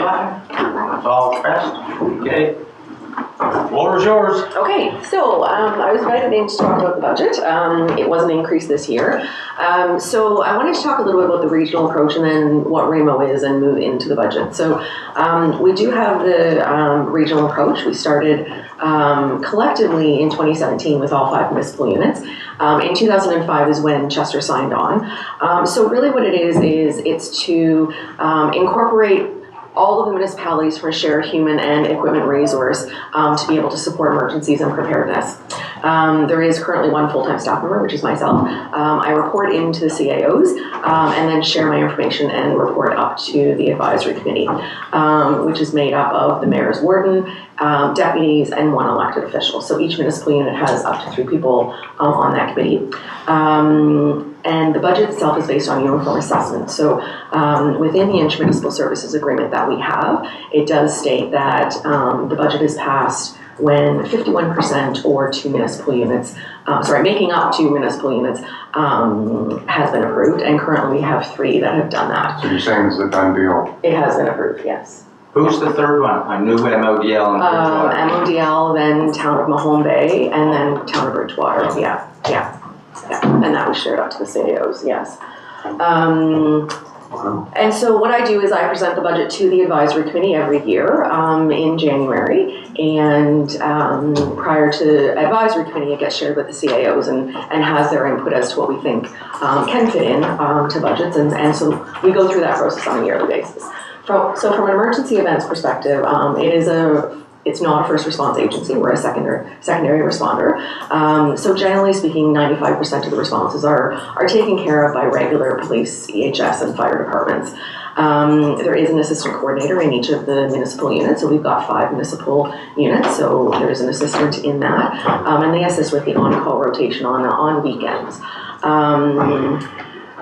Aye. That's all pressed. Okay. Floor is yours. Okay, so I was invited in to talk about the budget. It was an increase this year. So I wanted to talk a little bit about the regional approach and then what REMO is and move into the budget. So we do have the regional approach. We started collectively in 2017 with all 5 municipal units. In 2005 is when Chester signed on. So really what it is it's to incorporate all of the municipalities for a shared human and equipment resource to be able to support emergencies and preparedness. There is currently 1 full-time staff member, which is myself. I report into the CAOs and then share my information and report up to the advisory committee, which is made up of the mayor's warden, deputies, and 1 elected official. So each municipal unit has up to 3 people on that committee. And the budget itself is based on uniform assessment. So within the intermunicipal services agreement that we have, it does state that the budget is passed when 51% or 2 municipal units, making up 2 municipal units has been approved. And currently we have 3 that have done that. So you're saying it's a done deal? It has been approved, yes. Who's the third one? I knew MODL and Bridgewater. MODL, then Town of Mahone Bay, and then Town of Bridgewater. Yeah. And that was shared up to the CAOs, yes. And so what I do is I present the budget to the advisory committee every year in January, and prior to advisory committee it gets shared with the CAOs and has their input as to what we think can fit in to budgets, and so we go through that process on a yearly basis. So from an emergency events perspective, it's not a first response agency. We're a secondary responder. So generally speaking, 95% of the responses are taken care of by regular police, EHS, and fire departments. There is an assistant coordinator in each of the municipal units. So we've got 5 municipal units. So there's an assistant in that. And they assist with the on-call rotation on weekends.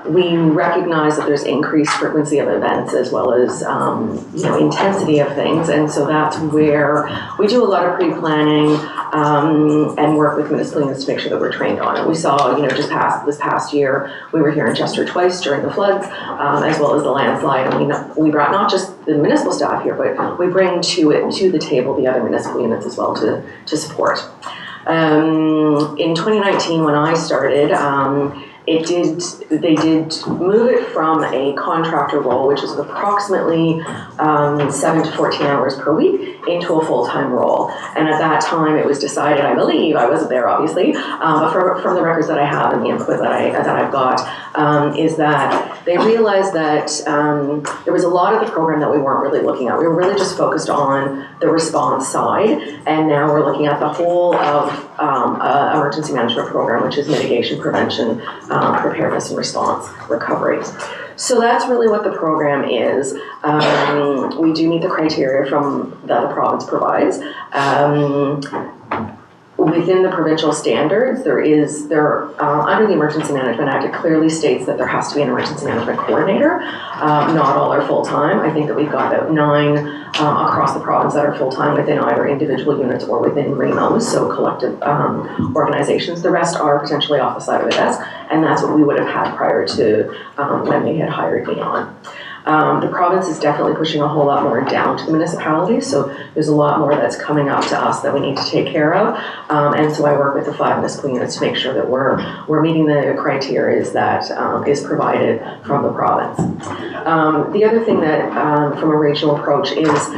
We recognize that there's increased frequency of events as well as intensity of things, and so that's where we do a lot of pre-planning and work with municipal units to make sure that we're trained on it. We saw, this past year, we were here in Chester twice during the floods, as well as the landslide, and we brought not just the municipal staff here, but we bring to the table the other municipal units as well to support. In 2019, when I started, they did move it from a contractor role, which is approximately 7 to 14 hours per week, into a full-time role. And at that time, it was decided, I believe, I wasn't there obviously, but from the records that I have and the input that I've got, is that they realized that there was a lot of the program that we weren't really looking at. We were really just focused on the response side, and now we're looking at the whole of emergency management program, which is mitigation, prevention, preparedness and response, recovery. So that's really what the program is. We do meet the criteria that the province provides. Within the provincial standards, under the Emergency Management Act, it clearly states that there has to be an emergency management coordinator. Not all are full-time. I think that we've got about 9 across the province that are full-time within either individual units or within REMOs, so collective organizations. The rest are potentially off the side of the desk, and that's what we would have had prior to when they had hired me on. The province is definitely pushing a whole lot more down to the municipalities, so there's a lot more that's coming up to us that we need to take care of, and so I work with the 5 municipal units to make sure that we're meeting the criteria that is provided from the province. The other thing that from a regional approach is,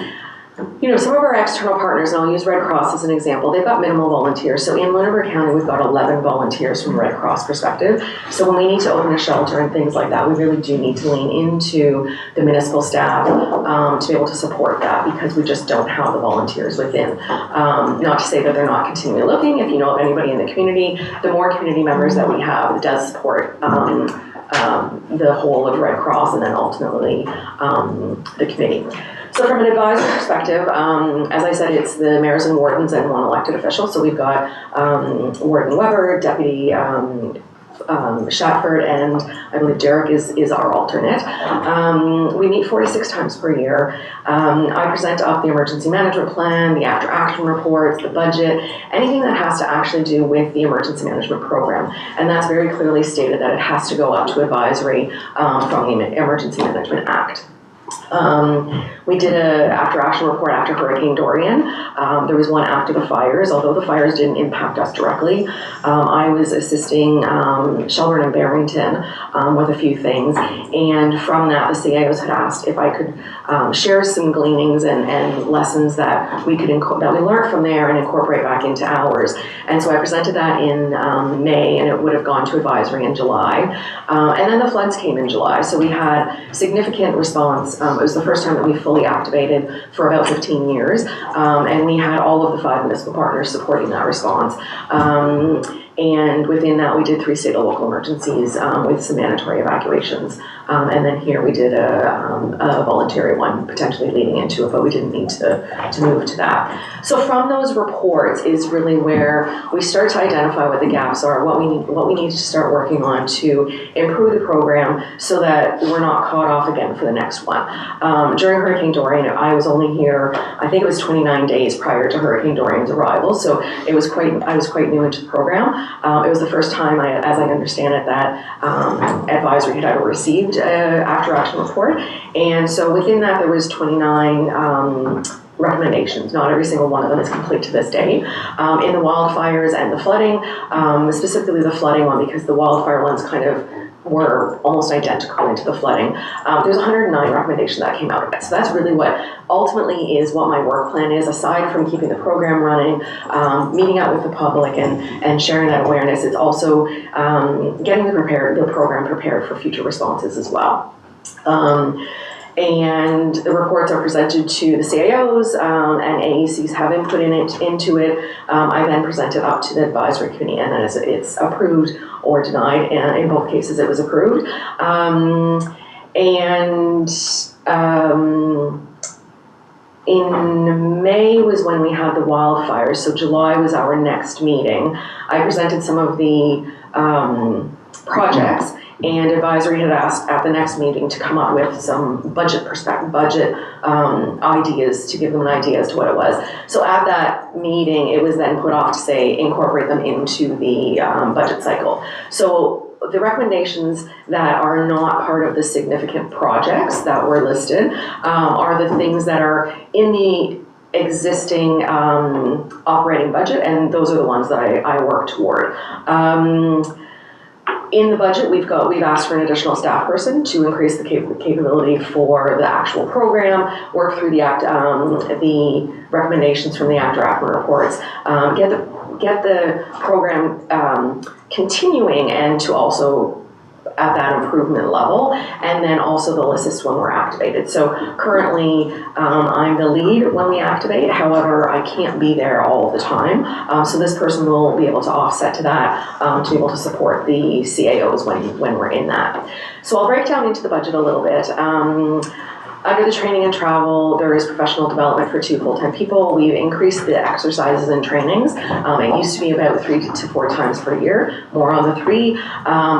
some of our external partners, and I'll use Red Cross as an example, they've got minimal volunteers. So in Lunenburg County, we've got 11 volunteers from a Red Cross perspective. So when we need to open a shelter and things like that, we really do need to lean into the municipal staff to be able to support that, because we just don't have the volunteers within. Not to say that they're not continually looking. If you know of anybody in the community, the more community members that we have, it does support the whole of Red Cross and then ultimately the committee. So from an advisory perspective, as I said, it's the mayors and wardens and 1 elected official. So we've got Warden Weber, Deputy Shatford, and I believe Derek is our alternate. We meet 4 to 6 times per year. I present up the emergency management plan, the after action reports, the budget, anything that has to actually do with the emergency management program. And that's very clearly stated that it has to go up to advisory from the Emergency Management Act. We did a after action report after Hurricane Dorian. There was one after the fires, although the fires didn't impact us directly. I was assisting Shelburne and Barrington with a few things, and from that the CIOs had asked if I could share some gleanings and lessons that we could that we learned from there and incorporate back into ours. And so I presented that in May, and it would have gone to advisory in July. And then the floods came in July, so we had significant response. It was the first time that we fully activated for about 15 years, and we had all of the 5 municipal partners supporting that response. And within that, we did 3 state and local emergencies with some mandatory evacuations. And then here we did a voluntary one, potentially leading into it, but we didn't need to move to that. So from those reports is really where we start to identify what the gaps are, what we need to start working on to improve the program so that we're not caught off again for the next one. During Hurricane Dorian, I was only here, I think it was 29 days prior to Hurricane Dorian's arrival, so I was quite new into the program. It was the first time, as I understand it, that advisory had ever received an after action report, and so within that there was 29 recommendations. Not every single one of them is complete to this day. In the wildfires and the flooding, specifically the flooding one, because the wildfire ones kind of were almost identical into the flooding. There's 109 recommendations that came out of it. So that's really what ultimately is what my work plan is, aside from keeping the program running, meeting out with the public and sharing that awareness. It's also getting the program prepared for future responses as well. And the reports are presented to the CIOs and AECs have input into it. I then present it up to the advisory committee, and then it's approved or denied, and in both cases it was approved. In May was when we had the wildfires, so July was our next meeting. I presented some of the projects, and advisory had asked at the next meeting to come up with some budget ideas, to give them an idea as to what it was. So at that meeting, it was then put off to say incorporate them into the budget cycle. So the recommendations that are not part of the significant projects that were listed are the things that are in the existing operating budget, and those are the ones that I work toward. In the budget, we've asked for an additional staff person to increase the capability for the actual program, work through the recommendations from the after reports, get the program continuing, and to also at that improvement level, and then also they'll assist when we're activated. So currently I'm the lead when we activate, however I can't be there all the time, so this person will be able to offset to that to be able to support the CAOs when we're in that. So I'll break down into the budget a little bit. Under the training and travel, there is professional development for 2 full-time people. We've increased the exercises and trainings. It used to be about 3 to 4 times per year, more on the 3.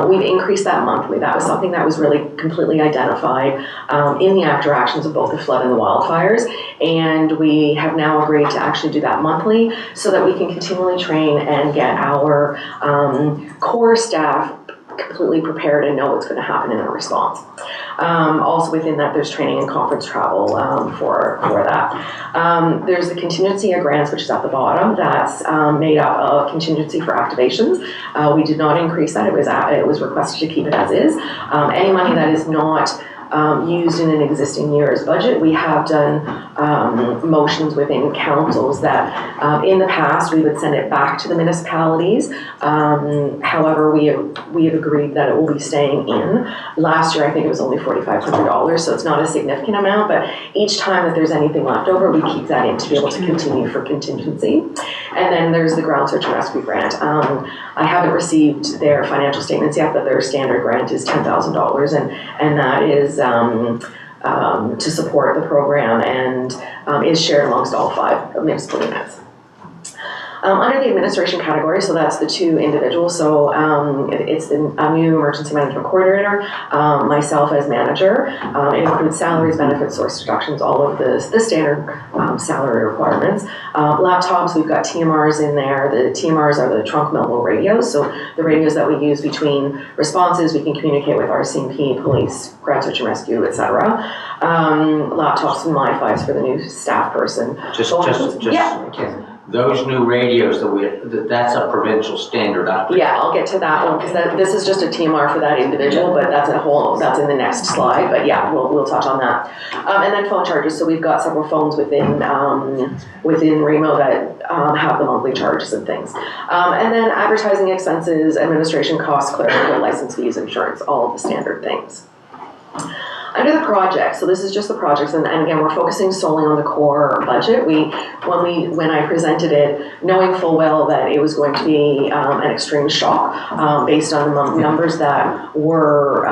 We've increased that monthly. That was something that was really completely identified in the after actions of both the flood and the wildfires. And we have now agreed to actually do that monthly so that we can continually train and get our core staff completely prepared and know what's going to happen in a response. Also within that, there's training and conference travel for that. There's the contingency of grants, which is at the bottom. That's made up of contingency for activations. We did not increase that. It was requested to keep it as is. Any money that is not used in an existing year's budget, we have done motions within councils that in the past we would send it back to the municipalities. However, we have agreed that it will be staying in. Last year I think it was only $4,500, so it's not a significant amount, but each time that there's anything left over, we keep that in to be able to continue for contingency. And then there's the ground search and rescue grant. I haven't received their financial statements yet, but their standard grant is $10,000, and that is to support the program and is shared amongst all 5 municipal units. Under the administration category, so that's the 2 individuals. So it's a new emergency management coordinator, myself as manager. It includes salaries, benefits, source deductions, all of the standard salary requirements. Laptops, we've got TMRs in there. The TMRs are the trunk mobile radios. So the radios that we use between responses, we can communicate with our CMP, police, ground search and rescue, etc. Laptops and Wi-Fi's for the new staff person. Those new radios that's a provincial standard upgrade. Yeah, I'll get to that one because this is just a TMR for that individual, but that's that's in the next slide. But yeah, we'll touch on that. And then phone charges. So we've got several phones within Remo that have the monthly charges and things. And then advertising expenses, administration costs, clerical, license fees, insurance, all of the standard things. Under the project, so this is just the projects, and again, we're focusing solely on the core budget. When I presented it, knowing full well that it was going to be an extreme shock based on the numbers that were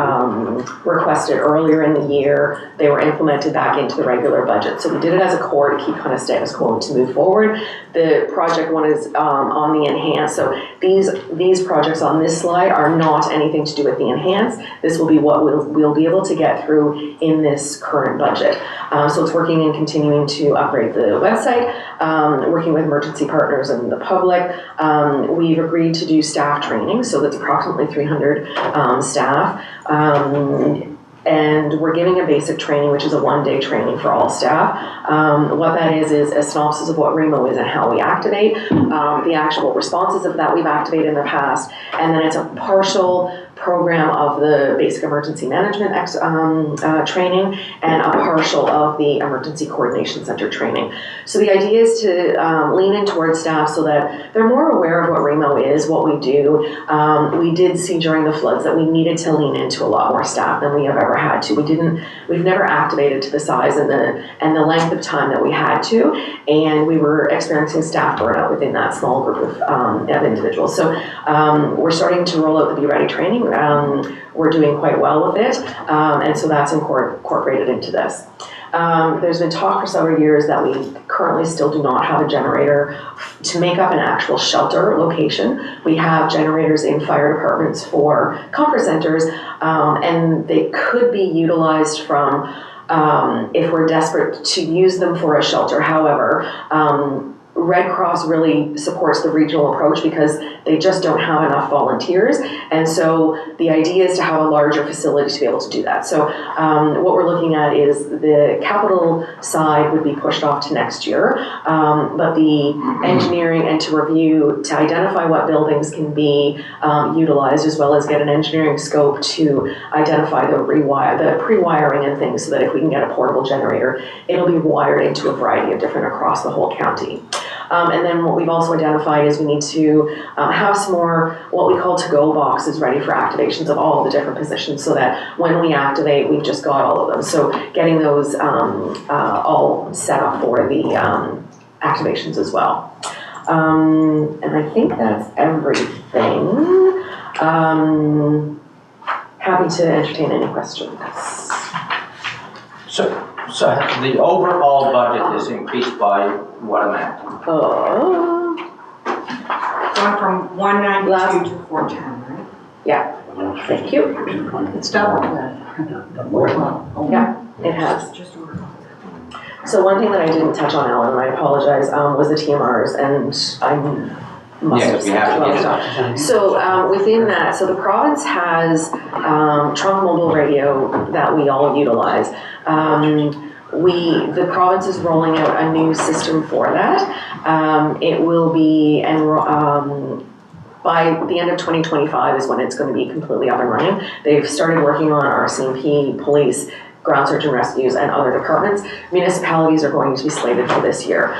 requested earlier in the year, they were implemented back into the regular budget. So we did it as a core to keep kind of status quo to move forward. The project one is on the enhanced. So these projects on this slide are not anything to do with the enhanced. This will be what we'll be able to get through in this current budget. So it's working and continuing to upgrade the website, working with emergency partners and the public. We've agreed to do staff training, so that's approximately 300 staff. And we're giving a basic training, which is a 1-day training for all staff. What that is a synopsis of what Remo is and how we activate, the actual responses of that we've activated in the past, and then it's a partial program of the basic emergency management training and a partial of the emergency coordination center training. So the idea is to lean in towards staff so that they're more aware of what Remo is, what we do. We did see during the floods that we needed to lean into a lot more staff than we have ever had to. We've never activated to the size and the length of time that we had to, and we were experiencing staff burnout within that small group of individuals. So we're starting to roll out the Be Ready training. We're doing quite well with it, and so that's incorporated into this. There's been talk for several years that we currently still do not have a generator to make up an actual shelter location. We have generators in fire departments for comfort centers, and they could be utilized from if we're desperate to use them for a shelter. However, Red Cross really supports the regional approach because they just don't have enough volunteers, and so the idea is to have a larger facility to be able to do that. So what we're looking at is the capital side would be pushed off to next year, but the engineering and to review, to identify what buildings can be utilized, as well as get an engineering scope to identify the pre-wiring and things, so that if we can get a portable generator, it'll be wired into a variety of different across the whole county. And then what we've also identified is we need to have some more what we call to-go boxes ready for activations of all of the different positions, so that when we activate, we've just got all of them. So getting those all set up for the activations as well. And I think that's everything. Happy to entertain any questions. So the overall budget is increased by what amount? Going from 192 to 410, right? Yeah, thank you. It's double that. Yeah, it has. Just over. So one thing that I didn't touch on, Alan, and I apologize, was the TMRs, and I must have said a lot of stuff. So within that, so the province has trunk mobile radio that we all utilize. The province is rolling out a new system for that. It will be, by the end of 2025 is when it's going to be completely up and running. They've started working on our CMP, police, ground search and rescues, and other departments. Municipalities are going to be slated for this year.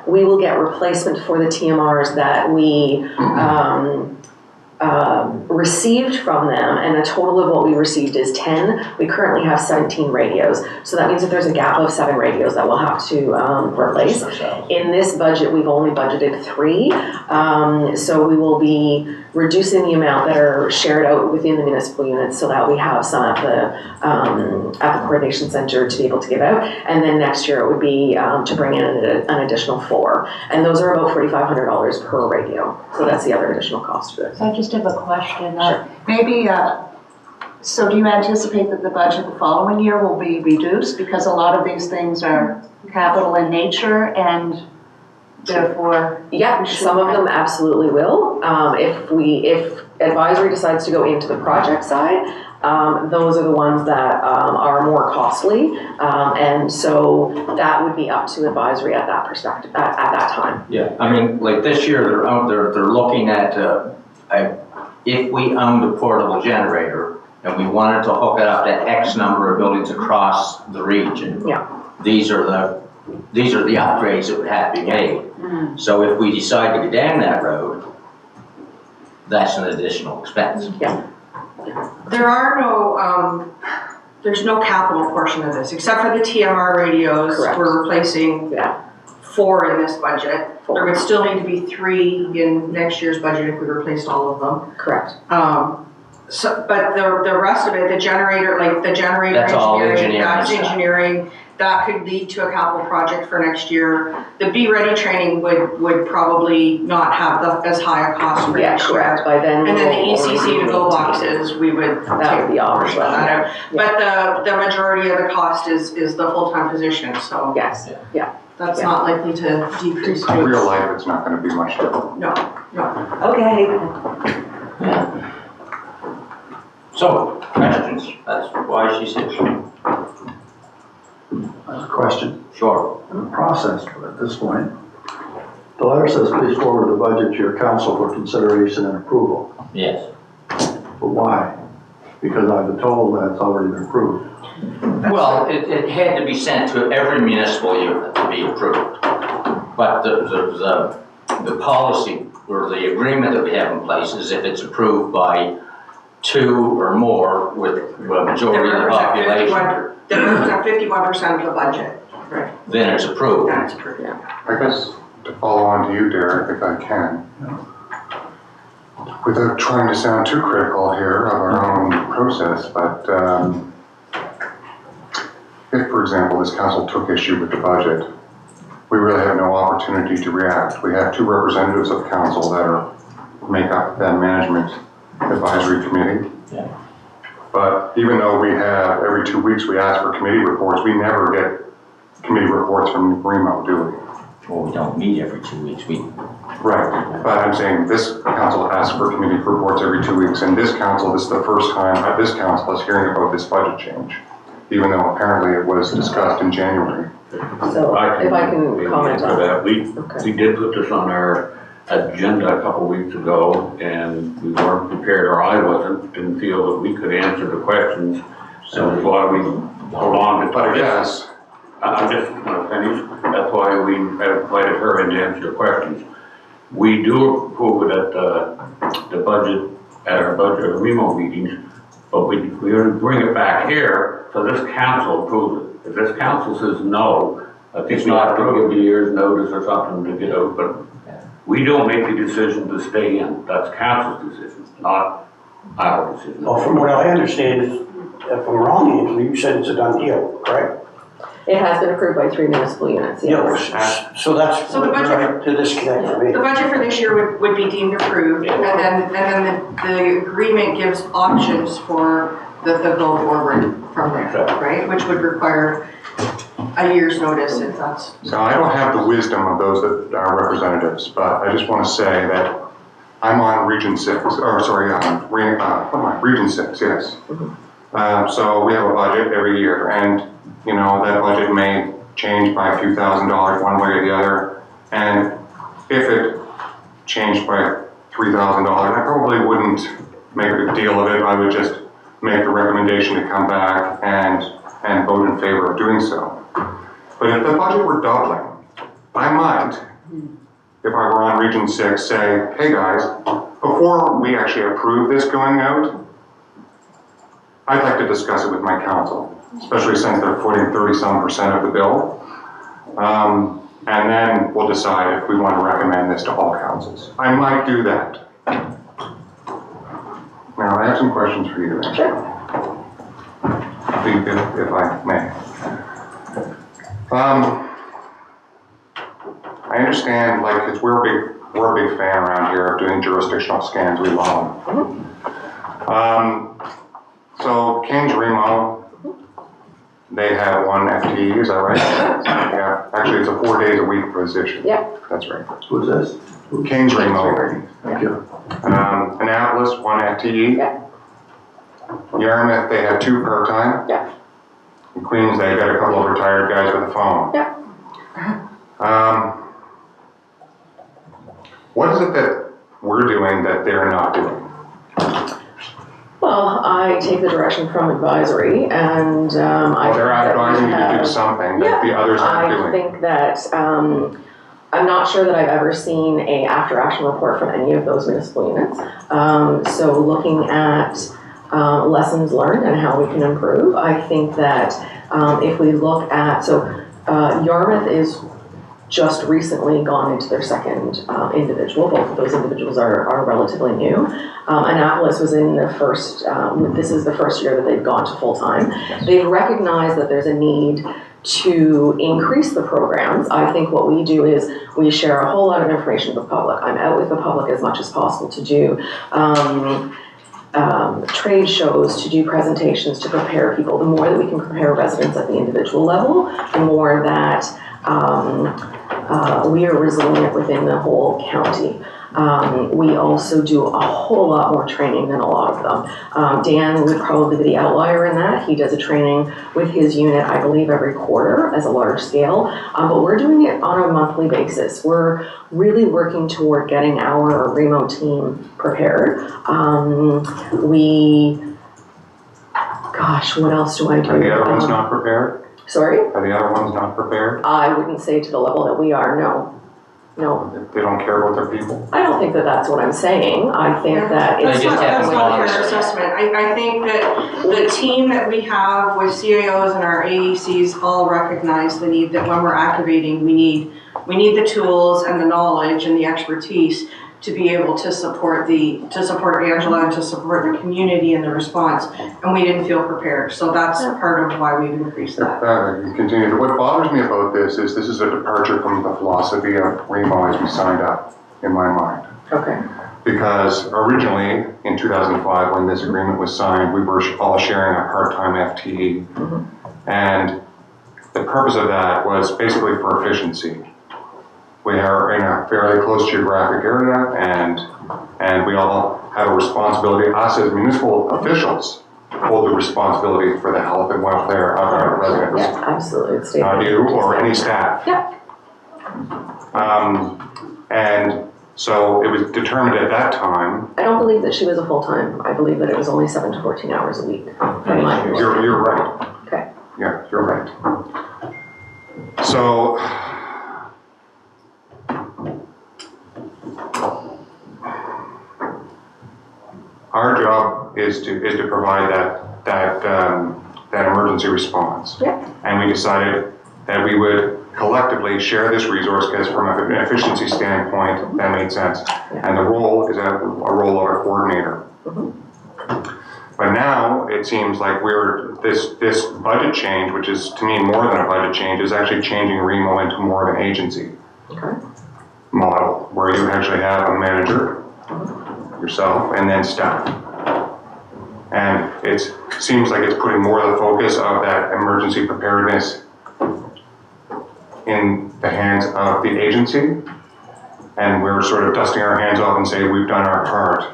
We will get replacement for the TMRs that we received from them, and a total of what we received is 10. We currently have 17 radios, so that means that there's a gap of 7 radios that we'll have to replace. In this budget, we've only budgeted 3, so we will be reducing the amount that are shared out within the municipal units so that we have some at the coordination center to be able to give out. And then next year it would be to bring in an additional 4. And those are about $4,500 per radio. So that's the other additional cost for this. I just have a question. Sure. Maybe, so do you anticipate that the budget the following year will be reduced? Because a lot of these things are capital in nature and therefore. Yeah, some of them absolutely will. If advisory decides to go into the project side, those are the ones that are more costly, and so that would be up to advisory at that perspective at that time. Yeah, I mean, like this year, they're looking at if we owned a portable generator and we wanted to hook it up to X number of buildings across the region. Yeah. These are the upgrades that would have to be made. So if we decide to go down that road, that's an additional expense. Yeah. There are no, there's no capital portion of this, except for the TMR radios. Correct. We're replacing Yeah. 4 in this budget. 4. There would still need to be 3 in next year's budget if we replaced all of them. Correct. So, but the rest of it, the generator, like the generator That's all engineering, that's stuff. engineering, that could lead to a capital project for next year. The Be Ready training would probably not have as high a cost for Yeah, next year. correct. By then. And then the we'll ECC already to go be boxes, we would That would be all portion of that out. But the majority of the cost is the full-time position, so Yes. Yeah. that's not likely to decrease. In real life, it's not going to be much different. No. Okay. Yeah. So, questions? That's why she's here. I have a question. Sure. The process at this point. The letter says please forward the budget to your council for consideration and approval. Yes. But why? Because I've been told that it's already been approved. Well, it had to be sent to every municipal unit to be approved. But the policy or the agreement that we have in place is if it's approved by 2 or more with a majority of the population, That represent 51% of the budget. Right. then it's approved. That's approved. I guess to follow on to you, Derek, if I can, without trying to sound too critical here of our own process, but if, for example, this council took issue with the budget, we really have no opportunity to react. We have 2 representatives of council that make up that management advisory committee. Yeah. But even though we have, every 2 weeks we ask for committee reports, we never get committee reports from Remo, do we? Well, we don't meet every 2 weeks. Right, but I'm saying this council asks for committee reports every 2 weeks, and this council, this is the first time this council is hearing about this budget change, even though apparently it was discussed in January. So if I can comment on that. We did put this on our agenda a couple weeks ago, and we weren't prepared, or I didn't feel that we could answer the questions. So that's why we prolonged it. But yes, I'm just going to finish. That's why we invited her in to answer the questions. We do approve it at the budget, at our budget Remo meetings, but we bring it back here, so this council approves it. If this council says no, I think we have to give a year's notice or something to get out, but we don't make the decision to stay in. That's council's decision, not our decision. Well, from what I understand, if I'm wrong, Angela, you said it's a done deal, correct? It has been approved by 3 municipal units, yes. Yes. So that's So the budget- the disconnect for me. The budget for this year would be deemed approved, and then the agreement gives options for the go forward from there, right? Which would require a year's notice if that's. so I don't have the wisdom of those that are representatives, but I just want to say that I'm on Region 6, or sorry, Region 6, yes. So we have a budget every year, and you know, that budget may change by a few $1,000s one way or the other. And if it changed by $3,000, I probably wouldn't make a big deal of it. I would just make a recommendation to come back and vote in favor of doing so. But if the budget were doubling, I might, if I were on Region 6, say, hey guys, before we actually approve this going out, I'd like to discuss it with my council, especially since they're footing 30-some% of the bill. And then we'll decide if we want to recommend this to all councils. I might do that. Now, I have some questions for you. Sure. If I may. I understand, like, 'cause we're a big fan around here of doing jurisdictional scans, we love them. So Kings Remo, they have one FTE, is that right? Yeah, actually, it's a 4 days a week position. Yep. That's right. Who's this? Kings Remo. Thank you. Annapolis, one FTE. Yeah. Yarmouth, they have 2 part-time. Yeah. In Queens, they got a couple of retired guys with a phone. Yeah. What is it that we're doing that they're not doing? Well, I take the direction from advisory, and I. Well, they're think that we advising you to do have- something that the others aren't I doing. think that, I'm not sure that I've ever seen a after-action report from any of those municipal units. So looking at lessons learned and how we can improve, I think that if we look at, Yarmouth is just recently gone into their second individual. Both of those individuals are relatively new. Annapolis was in the first, this is the first year that they've gone to full-time. They've recognized that there's a need to increase the programs. I think what we do is we share a whole lot of information with the public. I'm out with the public as much as possible to do trade shows, to do presentations, to prepare people. The more that we can prepare residents at the individual level, the more that we are resilient within the whole county. We also do a whole lot more training than a lot of them. Dan would probably be the outlier in that. He does a training with his unit, I believe, every quarter as a large scale, but we're doing it on a monthly basis. We're really working toward getting our Remo team prepared. Gosh, what else do I do? Are the other ones not prepared? Sorry? Are the other ones not prepared? I wouldn't say to the level that we are, no. No, They don't care about their people? I don't think that that's what I'm saying. I think that They it's just not. haven't That's not a gone. fair assessment. I think that the team that we have with CAOs and our AECs all recognize the need that when we're activating, we need the tools and the knowledge and the expertise to be able to support Angela and to support the community in the response. And we didn't feel prepared. So that's part of why we've increased that. You continue. What bothers me about this is a departure from the philosophy of Remo as we signed up, in my mind. Okay. Because originally, in 2005, when this agreement was signed, we were all sharing a part-time FTE. And the purpose of that was basically for efficiency. We are in a fairly close geographic area, and we all have a responsibility. Us as municipal officials hold the responsibility for the health and welfare of our residents. Yeah, absolutely. It's Not you or any staff. Yeah. And so it was determined at that time. I don't believe that she was a full-time. I believe that it was only 7 to 14 hours a week. From my You're right. Okay. Yeah, you're right. So. Our job is to provide that emergency response. Yeah. And we decided that we would collectively share this resource because from an efficiency standpoint, that made sense. And the role is a role of a coordinator. But now it seems like this budget change, which is to me more than a budget change, is actually changing Remo into more of an agency model where you actually have a manager, yourself, and then staff. And it seems like it's putting more of the focus of that emergency preparedness in the hands of the agency. And we're sort of dusting our hands off and saying we've done our part.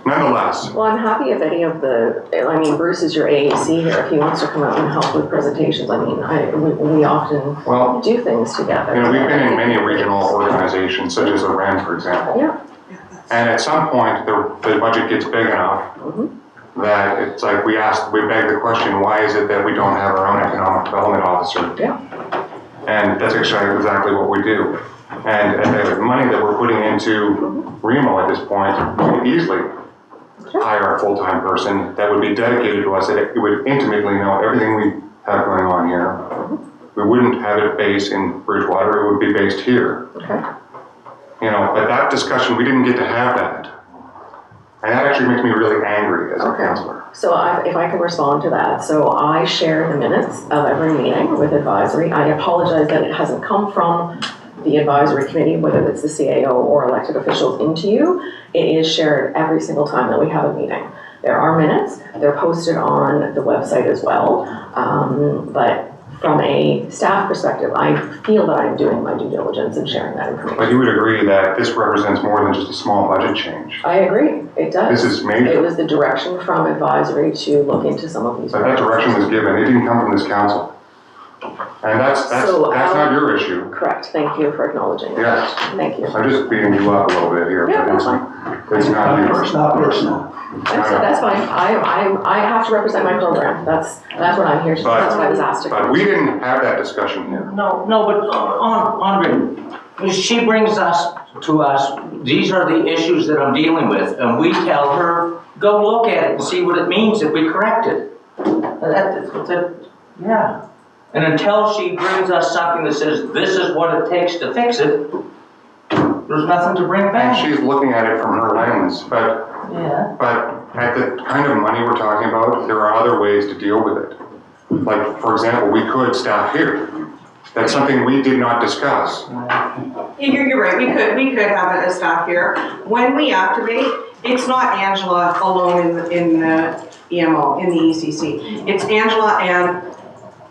Nonetheless. Well, I'm happy if any of Bruce is your AAC here. If he wants to come out and help with presentations, we often do things together. You know, we've been in many regional organizations, such as the REN, for example. Yeah. And at some point, the budget gets big enough that it's like we beg the question, why is it that we don't have our own economic development officer? Yeah. And that's actually exactly what we do. And the money that we're putting into Remo at this point, we could easily hire a full-time person that would be dedicated to us, that would intimately know everything we have going on here. We wouldn't have it based in Bridgewater, it would be based here. Okay. You know, but that discussion, we didn't get to have that. And that actually makes me really angry as a Okay. councillor. So if I can respond to that. So I share the minutes of every meeting with advisory. I apologize that it hasn't come from the advisory committee, whether it's the CAO or elected officials, into you. It is shared every single time that we have a meeting. There are minutes, they're posted on the website as well. But from a staff perspective, I feel that I'm doing my due diligence and sharing that information. But you would agree that this represents more than just a small budget change. I agree, it does. This is major. It was the direction from advisory to look into some of these. But that direction was given, it didn't come from this council. And that's not your issue. Correct, thank you for acknowledging that. Yes. Thank you. I'm just beating you up a little bit here. Yeah, but that's it's not you. It's not personal. That's fine, I have to represent my program, that's what I'm here to do, that's what I was asked to. But we didn't have that discussion here. No, but Andre, she brings us to us, these are the issues that I'm dealing with, and we tell her, go look at it and see what it means if we correct it. Yeah. And until she brings us something that says, this is what it takes to fix it, there's nothing to bring And back. she's looking at it from her lens, but Yeah. at the kind of money we're talking about, there are other ways to deal with it. Like, for example, we could staff here. That's something we did not discuss. You're right, we could have a staff here. When we activate, it's not Angela alone in the EMO, in the ECC. It's Angela and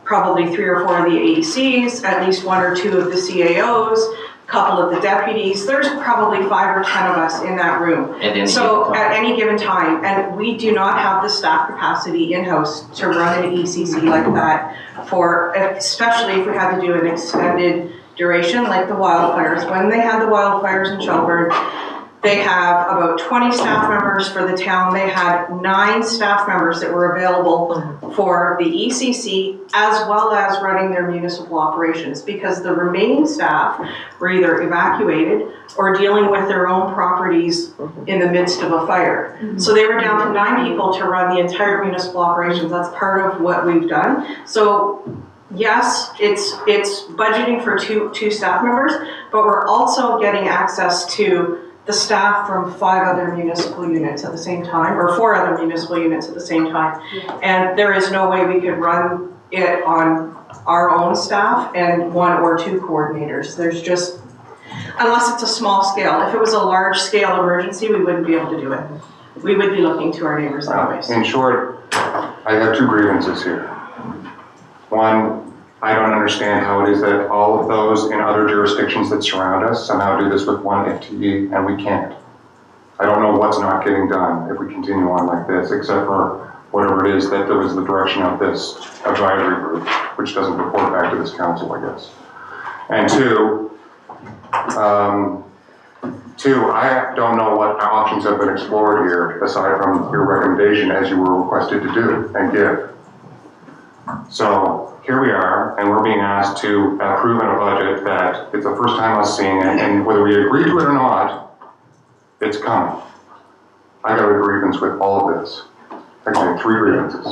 probably 3 or 4 of the ADCs, at least 1 or 2 of the CAOs, a couple of the deputies. There's probably 5 or 10 of us in that room. At any given time, and we do not have the staff capacity in-house to run an ECC like that for, especially if we had to do an extended duration like the wildfires. When they had the wildfires in Shelburne, they have about 20 staff members for the town. They had 9 staff members that were available for the ECC as well as running their municipal operations, because the remaining staff were either evacuated or dealing with their own properties in the midst of a fire. So they were down to 9 people to run the entire municipal operations. That's part of what we've done. So yes, it's budgeting for two staff members, but we're also getting access to the staff from 5 other municipal units at the same time, or 4 other municipal units at the same time. And there is no way we could run it on our own staff and 1 or 2 coordinators. There's just, unless it's a small scale. If it was a large scale emergency, we wouldn't be able to do it. We would be looking to our neighbors anyways. In short, I have 2 grievances here. One, I don't understand how it is that all of those in other jurisdictions that surround us somehow do this with 1 FTE and we can't. I don't know what's not getting done if we continue on like this, except for whatever it is that there was the direction of this advisory group, which doesn't report back to this council, I guess. And 2, I don't know what options have been explored here aside from your recommendation as you were requested to do and give. So here we are, and we're being asked to approve in a budget that it's the first time us seeing it, and whether we agree to it or not, it's coming. I got a grievance with all of this. Actually, 3 grievances.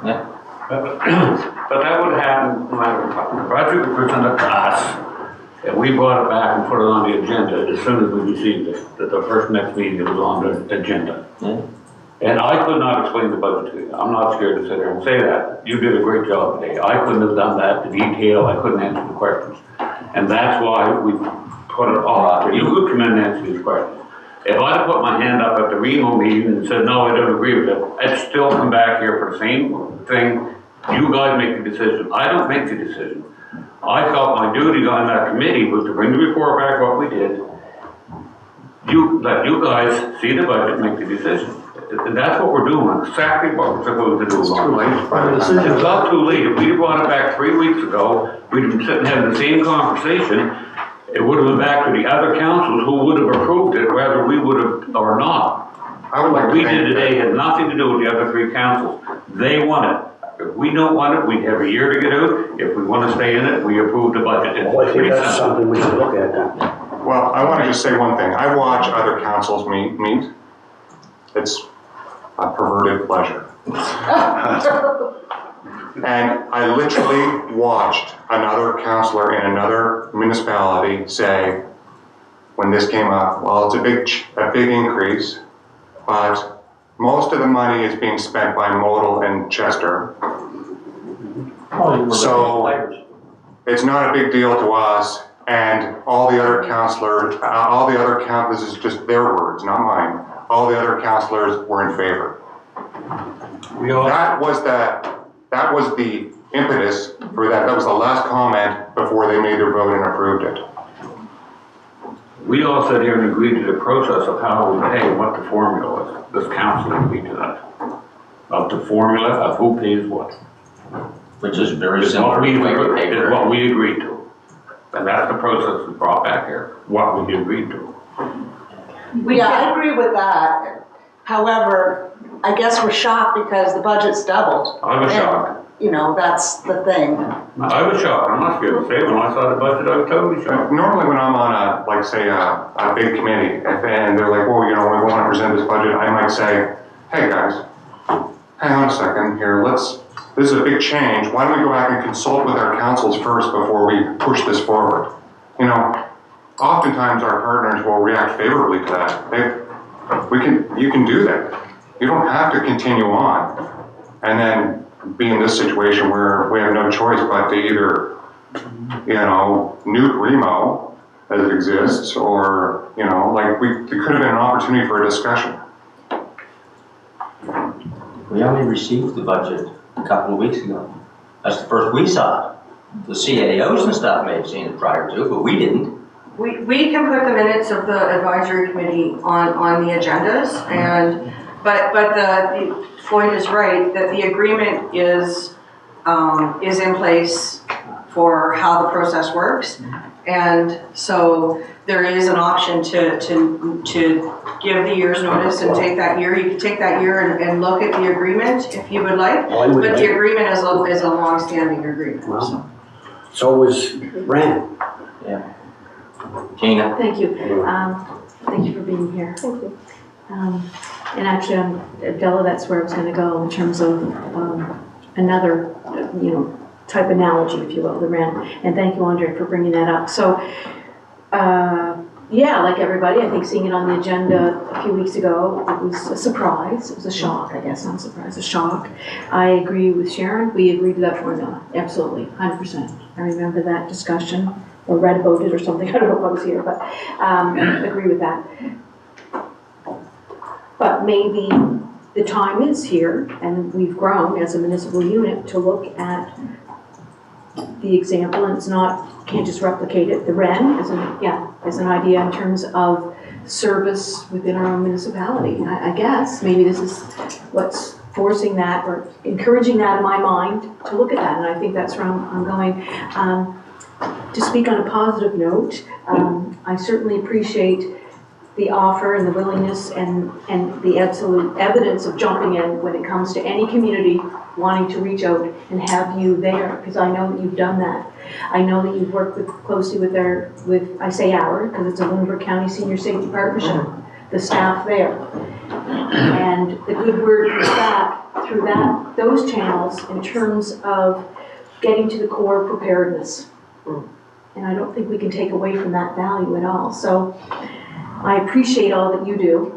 Yeah. But that would happen no matter what. The budget was presented to us, and we brought it back and put it on the agenda as soon as we received it, that the first next meeting it was on the agenda. Yeah. And I could not explain the budget to you. I'm not scared to sit there and say that. You did a great job today. I couldn't have done that, the detail, I couldn't answer the questions. And that's why we put it off. You could come in and answer these questions. If I'd have put my hand up at the Remo meeting and said, no, I don't agree with it, I'd still come back here for the same thing. You guys make the decision. I don't make the decision. I felt my duty on that committee was to bring the report back what we did. Let you guys see the budget, make the decision. And that's what we're doing, exactly what we're supposed to do. It's too late. It's not too late. If we'd brought it back 3 weeks ago, we'd have been sitting having the same conversation. It would have been back to the other councils who would have approved it, whether we would have or not. I would like What to we think did today that- had nothing to do with the other 3 councils. They want it. If we don't want it, we have a year to get out. If we want to stay in it, we approve the budget. It's Well, I think pretty that's simple. something we should look at then. Well, I want to just say one thing. I watch other councils meet. It's a perverted pleasure. And I literally watched another councillor in another municipality say, when this came up, well, it's a big increase, but most of the money is being spent by Modal and Chester. So it's not a big deal to us, and all the other counselors, this is just their words, not mine. All the other counselors were in favor. That was the impetus for that. That was the last comment before they made their vote and approved it. We all sat here and agreed to the process of how we pay, what the formula was. This council agreed to that. Of the formula of who pays what. Which is very Is similar what to the way we pay is for what it. we agreed to. And that's the process we brought back here, what we agreed to. Yeah, I agree with that. However, I guess we're shocked because the budget's doubled. I was And, shocked. you know, that's the thing. I was shocked, I'm not scared to say, when I saw the budget, I was totally shocked. Normally when I'm on a big committee, and they're like, well, we want to present this budget, I might say, hey guys, hang on a second here, this is a big change, why don't we go back and consult with our councils first before we push this forward? Oftentimes our partners will react favorably to that. You can do that. You don't have to continue on and then be in this situation where we have no choice but to either, nuke Remo as it exists, or, there could have been an opportunity for a discussion. We only received the budget a couple of weeks ago. That's the first we saw it. The CAOs and stuff may have seen it prior to, but we didn't. We can put the minutes of the advisory committee on the agendas, but Floyd is right that the agreement is in place for how the process works, and so there is an option to give the year's notice and take that year. You can take that year and look at the agreement if you would like, but the agreement is a long-standing agreement. Well, so was Ren. Yeah. Tina? Thank you. Thank you for being here. Thank you. And actually, Della, that's where I was going to go in terms of another, type analogy, if you will, the rent. And thank you, Andre, for bringing that up. So, like everybody, I think seeing it on the agenda a few weeks ago, it was a surprise. It was a shock, I guess, not a surprise, a shock. I agree with Sharon. We agreed to that formula. Absolutely, 100%. I remember that discussion, or read about it or something. I don't know if I was here, but agree with that. But maybe the time is here, and we've grown as a municipal unit to look at the example, and can't just replicate it. The REN is an idea in terms of service within our own municipality. I guess maybe this is what's forcing that or encouraging that in my mind to look at that, and I think that's where I'm going. To speak on a positive note, I certainly appreciate the offer and the willingness and the absolute evidence of jumping in when it comes to any community wanting to reach out and have you there, because I know that you've done that. I know that you've worked closely with I say our, because it's a Lunenburg County Senior Safety Partnership, the staff there. And the good word is back through those channels in terms of getting to the core of preparedness. And I don't think we can take away from that value at all. So I appreciate all that you do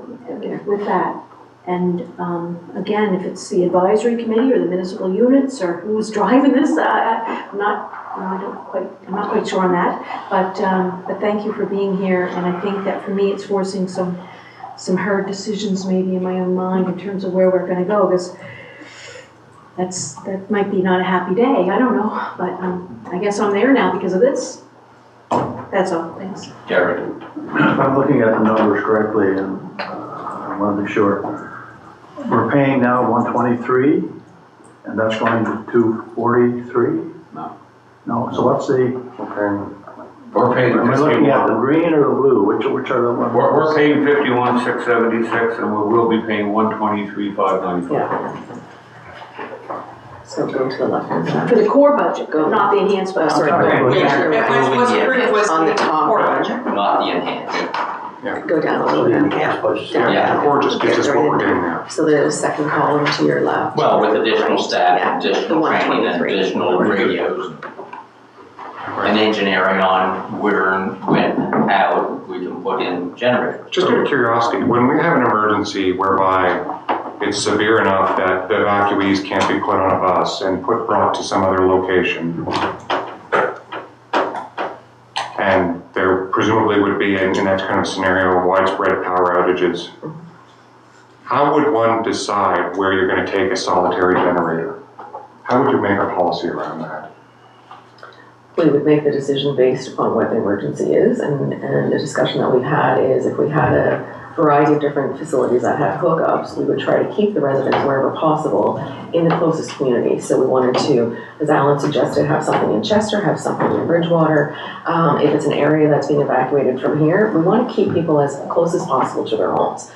with that. And again, if it's the advisory committee or the municipal units or who's driving this, I'm not quite sure on that. But thank you for being here. And I think that for me, it's forcing some hard decisions maybe in my own mind in terms of where we're going to go. Because that might be not a happy day. I don't know, but I guess I'm there now because of this. That's all. Thanks. Jared? If I'm looking at the numbers correctly, and I want to be sure, we're paying now 123, and that's going to 243? No, so what's the, We're paying am I looking at the 51. green or the blue? Which are the ones? We're paying 51,676, and we will be paying 123,595. Yeah. So go to the left-hand side. For the core budget, not the enhanced budget. Sorry, Okay. What's approved was On the the top core right. budget. Not the enhanced. Go down a So little the bit. enhanced budget. Yeah. The core just gives us what we're getting now. So there's a second column to your left. Well, with additional Right. staff, Yeah, additional the training, and 123. additional radios. And and engineering on where and when, how we can put in generators. Just out of curiosity, when we have an emergency whereby it's severe enough that the evacuees can't be put on a bus and brought to some other location, and there presumably would be in that kind of scenario widespread power outages, how would one decide where you're going to take a solitary generator? How would you make a policy around that? We would make the decision based upon what the emergency is, and the discussion that we've had is if we had a variety of different facilities that had hookups, we would try to keep the residents wherever possible in the closest community. So we wanted to, as Alan suggested, have something in Chester, have something in Bridgewater. If it's an area that's being evacuated from here, we want to keep people as close as possible to their homes.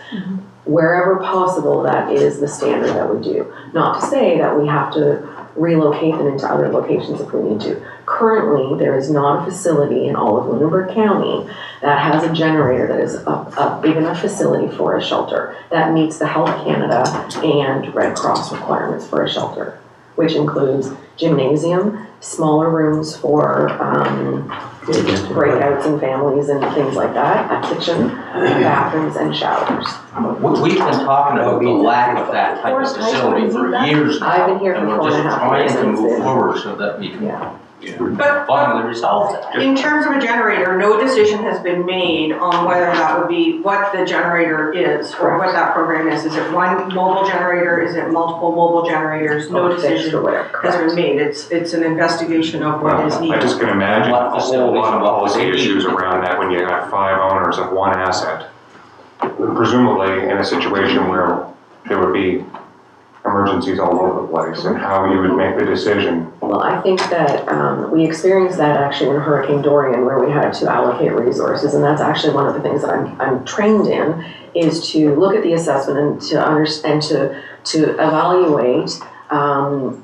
Wherever possible, that is the standard that we do. Not to say that we have to relocate them into other locations if we need to. Currently, there is not a facility in all of Lunenburg County that has a generator that is a big enough facility for a shelter that meets the Health Canada and Red Cross requirements for a shelter, which includes gymnasium, smaller rooms for breakouts and families and things like that, a kitchen, bathrooms, and showers. We've been talking about the lack of that type of facility for years now. I've been here for and we're 4.5 just trying years to since move then. forward so that we can But finally resolve that. in terms of a generator, no decision has been made on whether that would be what the generator is or what that program is. Is it one mobile generator? Is it multiple mobile generators? No decision has been made. It's an investigation of what is Well, I needed. just can imagine What a whole facilities lot of and what policy they need. issues around that when you have 5 owners of one asset. Presumably in a situation where there would be emergencies all over the place, and how you would make the decision. Well, I think that we experienced that actually in Hurricane Dorian, where we had to allocate resources, and that's actually one of the things that I'm trained in, is to look at the assessment and to understand, to evaluate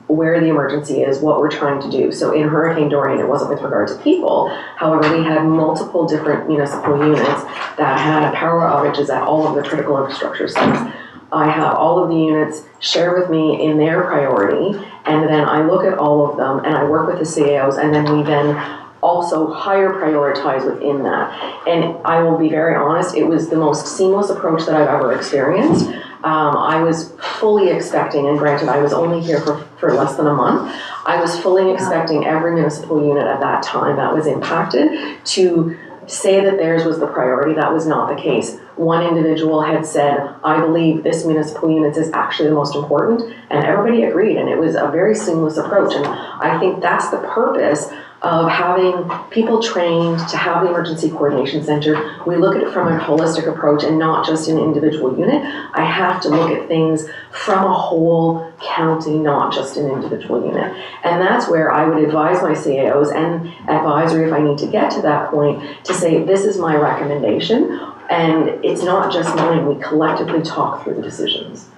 where the emergency is, what we're trying to do. So in Hurricane Dorian, it wasn't with regard to people. However, we had multiple different municipal units that had power outages at all of the critical infrastructure sites. I have all of the units share with me in their priority, and then I look at all of them and I work with the CAOs, and then we then also higher prioritize within that. And I will be very honest, it was the most seamless approach that I've ever experienced. I was fully expecting, and granted I was only here for less than a month, I was fully expecting every municipal unit at that time that was impacted to say that theirs was the priority. That was not the case. One individual had said, I believe this municipal unit is actually the most important, and everybody agreed, and it was a very seamless approach. And I think that's the purpose of having people trained to have the emergency coordination center. We look at it from a holistic approach and not just an individual unit. I have to look at things from a whole county, not just an individual unit. And that's where I would advise my CAOs and advisory, if I need to get to that point, to say, this is my recommendation. And it's not just mine, we collectively talk through the decisions.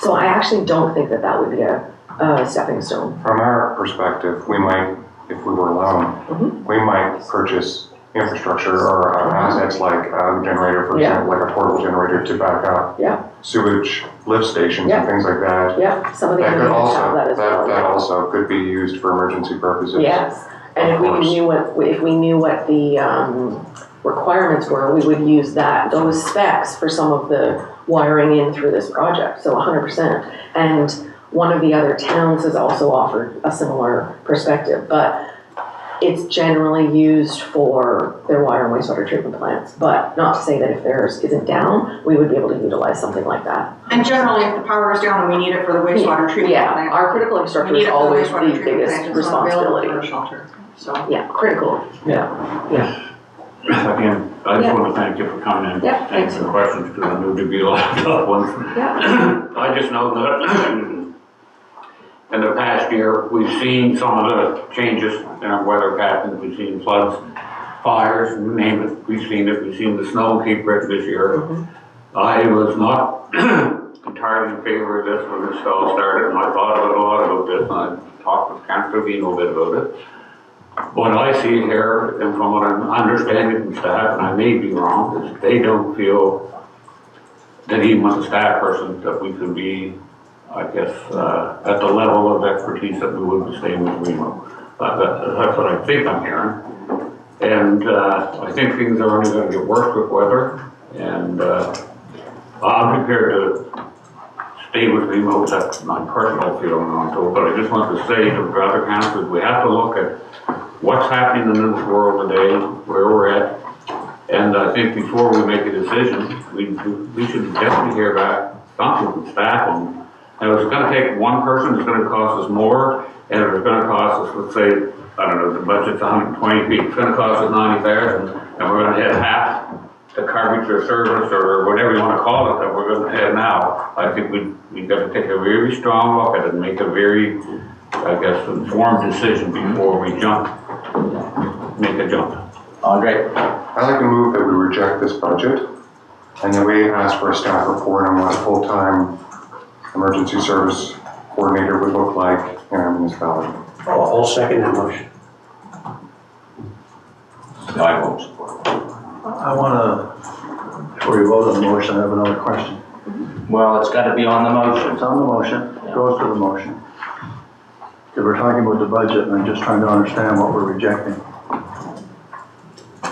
So I actually don't think that that would be a stepping stone. From our perspective, we might, if we were alone, we might purchase infrastructure or assets like a generator, for example, like a portable generator to back up sewage lift stations and things like that. Yeah, some of the That other could units have also, that as well. that also could be used for emergency purposes. Yes, and Of if we course. knew what the requirements were, we would use those specs for some of the wiring in through this project, so 100%. And one of the other towns has also offered a similar perspective, but it's generally used for their water and wastewater treatment plants. But not to say that if theirs isn't down, we would be able to utilize something like that. And generally, if the power is down and we need it for the wastewater treatment plant. Our critical infrastructure we need is it for the always wastewater the treatment biggest plant. It's not available responsibility. for a shelter, so. Yeah, critical, Again, I just want to thank you for coming in, Yeah, thanks. answering questions, because I knew there'd be a lot of tough ones. Yeah. I just know that in the past year, we've seen some of the changes in our weather patterns. We've seen floods, fires, you name it. We've seen it. We've seen the snow keep written this year. I was not entirely in favor of this when this all started, and I thought a lot about this, and I talked with Councillor Vino a bit about it. What I see here, and from what I'm understanding from staff, and I may be wrong, is they don't feel that even with a staff person that we could be, I guess, at the level of expertise that we would be staying with Remo. That's what I think I'm hearing. And I think things are only gonna get worse with weather, and I'm prepared to stay with remote. That's my personal feeling on it, but I just want to say to the other councils, we have to look at what's happening in this world today, where we're at, and I think before we make a decision, we should definitely hear back something from staff. And if it's gonna take one person, it's gonna cost us more, and if it's gonna cost us, let's say, I don't know, the budget's 120 feet, it's gonna cost us 90,000, and we're gonna have half the coverage or service or whatever you wanna call it that we're gonna have now. I think we gotta take a very strong look at it and make a very, I guess, informed decision before we make a jump. Andre? I'd like to move that we reject this budget, and then we ask for a staff report on what a full-time emergency service coordinator would look like in our municipality. I'll second that motion. No, I won't support it. I want to, before you vote on the motion, I have another question. Well, it's gotta be on the motion. It's on the motion, it goes to the motion. Because we're talking about the budget, and I'm just trying to understand what we're rejecting.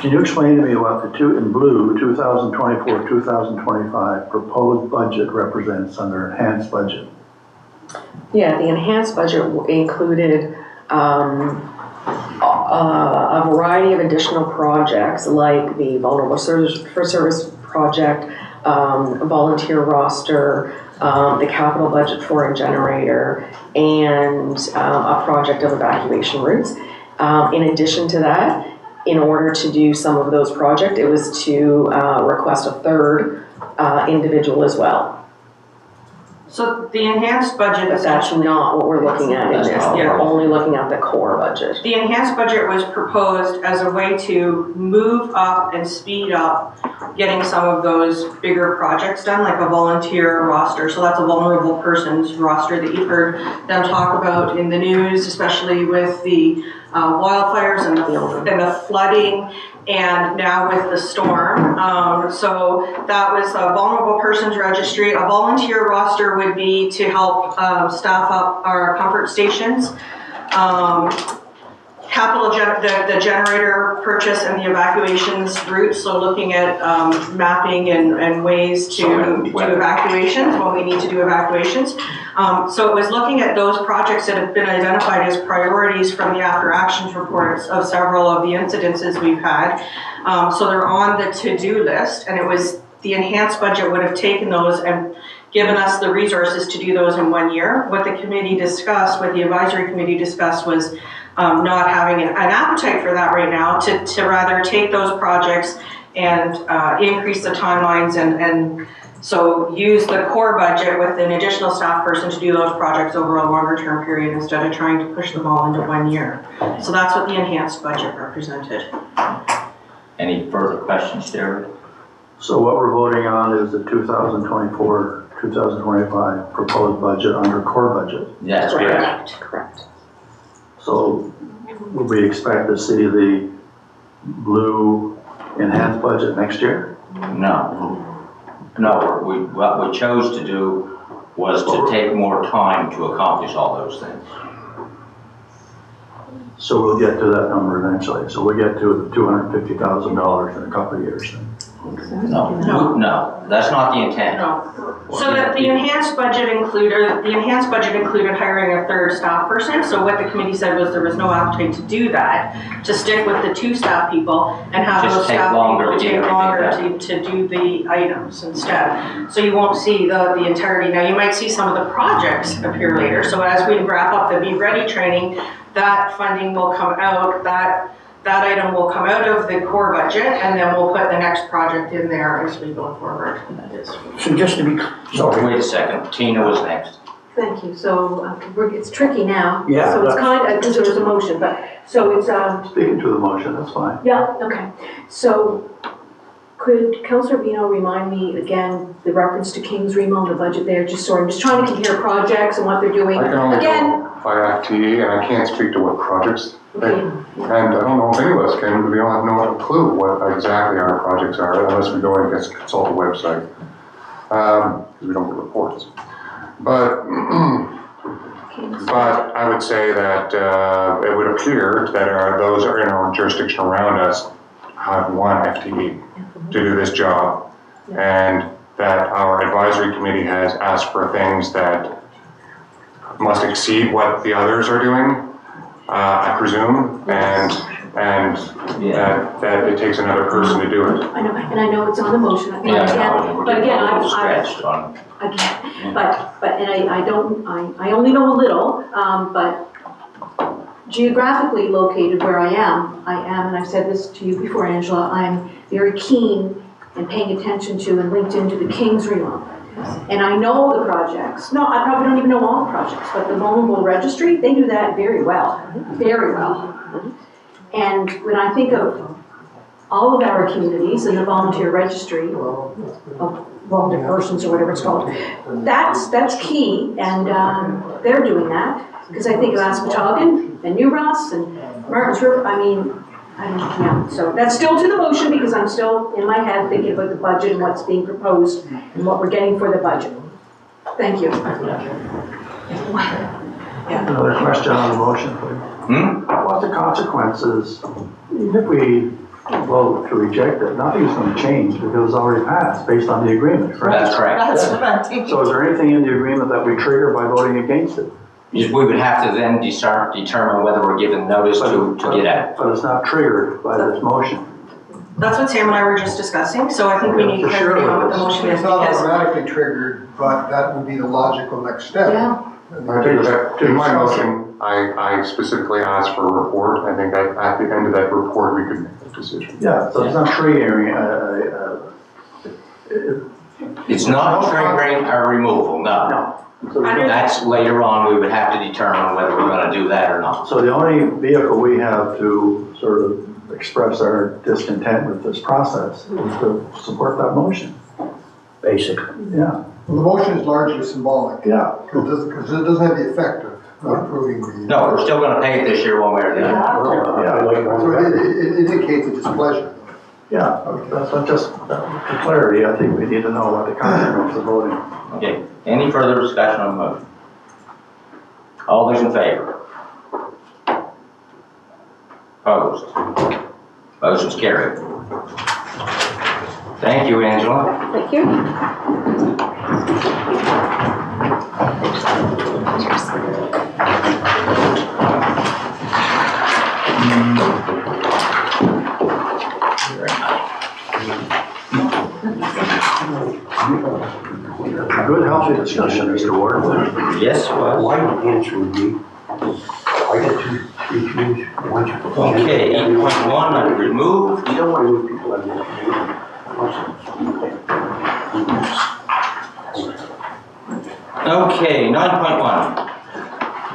Can you explain to me what the two in blue, 2024, 2025 proposed budget represents under enhanced budget? Yeah, the enhanced budget included a variety of additional projects like the vulnerable for service project, volunteer roster, the capital budget for a generator, and a project of evacuation routes. In addition to that, in order to do some of those projects, it was to request a third individual as well. So the enhanced budget But is that's not what we're looking at in this. That's not- We're only looking at the core budget. the enhanced budget was proposed as a way to move up and speed up getting some of those bigger projects done, like a volunteer roster. So that's a vulnerable person's roster that you've heard them talk about in the news, especially with the wildfires and the flooding, and now with the storm. So that was a vulnerable persons registry. A volunteer roster would be to help staff up our comfort stations. The generator purchase and the evacuations routes, so looking at mapping and ways to do evacuations when we need to do evacuations. So it was looking at those projects that have been identified as priorities from the after actions reports of several of the incidences we've had. So they're on the to-do list, and it was the enhanced budget would have taken those and given us the resources to do those in 1 year. What the committee discussed, what the advisory committee discussed was not having an appetite for that right now, to rather take those projects and increase the timelines and so use the core budget with an additional staff person to do those projects over a longer term period instead of trying to push them all into 1 year. So that's what the enhanced budget represented. Any further questions, Derek? So what we're voting on is the 2024, 2025 proposed budget under core budget. That's correct. Correct. So will we expect to see the blue enhanced budget next year? No. No, what we chose to do was to take more time to accomplish all those things. So we'll get to that number eventually. So we'll get to the $250,000 in a couple of years then. No, that's not the intent. No. So that the enhanced budget included hiring a third staff person. So what the committee said was there was no appetite to do that, to stick with the 2 staff people and have Just those take staff longer people to take get longer everything to do the items instead. So you won't see the entirety. Now you might see some of the projects appear later. So as we wrap up the Be Ready training, that funding will come out, that item will come out of the core budget, and then we'll put the next project in there as we go forward. So just to be, sorry. Wait a second, Tina was next. Thank you. So it's tricky now. Yeah, So it's that's- kind of, because there was a motion, but, so it's, Speaking to the motion, that's fine. yeah, okay. So could Councillor Vino remind me again, the reference to King's Remo, the budget there, just so I'm just trying to compare projects and what they're doing. I can only Again, go by FTE, and I can't speak to what projects, okay. and I don't know if any of us can, we don't have no clue what exactly our projects are unless we go and consult the website, because we don't get reports. But But I would say that it would appear that those are in our jurisdiction around us have one FTE to do this job, and that our advisory committee has asked for things that must exceed what the others are doing, I presume, and that it takes another person to do it. I know, and I know it's on the motion, but Yeah, again, but again, I, stretched on. again, and I only know a little, but geographically located where I am, and I've said this to you before, Angela, I'm very keen and paying attention to and linked into the King's remodel. And I know the projects. No, I probably don't even know all the projects, but the Vulnerable Registry, they do that very well, very well. And when I think of all of our communities and the volunteer registry of volunteer persons or whatever it's called, that's key, and they're doing that. Because I think of Aspetuggin and New Ross and Martins River, yeah, so that's still to the motion because I'm still in my head thinking about the budget and what's being proposed and what we're getting for the budget. Thank you. Another question on the motion, please. What the consequences, even if we vote to reject it, nothing's going to change because it's already passed based on the agreement, correct? That's correct. That's what I'm thinking. So is there anything in the agreement that we trigger by voting against it? We would have to then determine whether we're given notice to get out. But it's not triggered by this motion. That's what Sam and I were just discussing, so I think we need clarity on what the motion is It's not because. automatically triggered, but that would be the logical next step. Yeah. In my motion, I specifically asked for a report. I think at the end of that report, we could make a decision. Yeah, so it's not triggering, It's not triggering a removal, no. no. So the- That's later on, we would have to determine whether we're gonna do that or not. So the only vehicle we have to sort of express our discontent with this process is to support that motion. Basically. Yeah, Well, the motion is largely symbolic. yeah. Because it doesn't have the effect of approving the. No, we're still gonna pay it this year one way or the other. Yeah, So it indicates a displeasure. yeah, that's not just for clarity. I think we need to know what the consequences of voting. Okay, any further discussion on the motion? All those in favor? Opposed? Motion's carried. Thank you, Angela. Thank you. Good, healthy discussion, Mr. Ward. Yes, it was. My answer would be, I got two, three trees, one. Okay, 8.1, I remove. You don't want to move people out of the Okay, 9.1.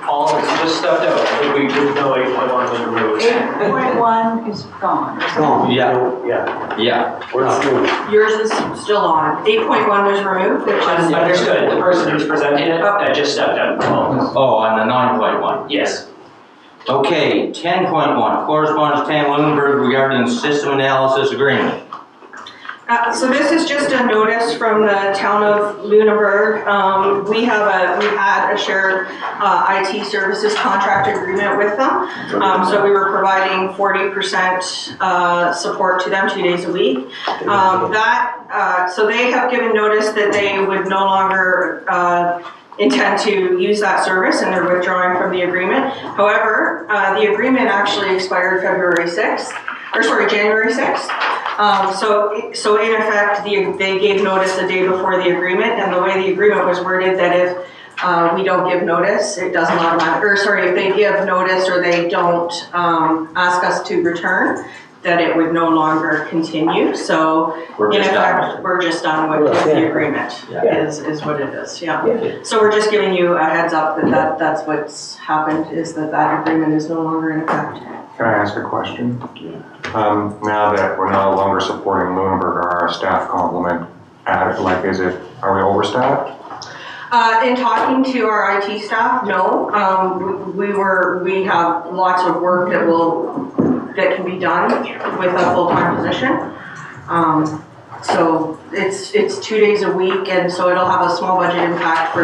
All, it's just stuff out. I think we did know 8.1 was removed. 8.1 is gone. No, Yeah. yeah, Yeah, we're not doing it. Yours is still on. 8.1 was removed, which is. Understood, the person who's presenting it, just stepped out. oh, on the 9.1. Yes. Okay, 10.1, correspondence Tam Lunenburg regarding system analysis agreement. So this is just a notice from the town of Lunenburg. We had a shared IT services contract agreement with them. So we were providing 40% support to them 2 days a week. So they have given notice that they would no longer intend to use that service and they're withdrawing from the agreement. However, the agreement actually expired January 6th. So in effect, they gave notice the day before the agreement, and the way the agreement was worded that if we don't give notice, it doesn't if they give notice or they don't ask us to return, that it would no longer continue. So We're in just done. effect, we're just done with the agreement, is what it is, yeah. So we're just giving you a heads up that's what's happened, is that agreement is no longer in effect. Can I ask a question? Now that we're no longer supporting Lunenburg, are our staff complement added? Like, are we overstaffed? In talking to our IT staff, no. We have lots of work that can be done with a full-time position. So it's 2 days a week, and so it'll have a small budget impact